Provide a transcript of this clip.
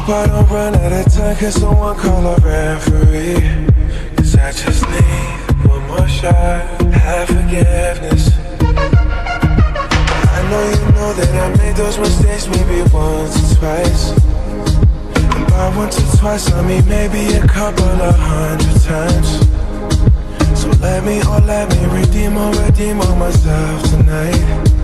Hope I don't run out of time, can someone call a referee? Cause I just need one more shot, have forgiveness. I know you know that I made those mistakes maybe once or twice. And by once or twice I mean maybe a couple of 100 times. So let me redeem all myself tonight.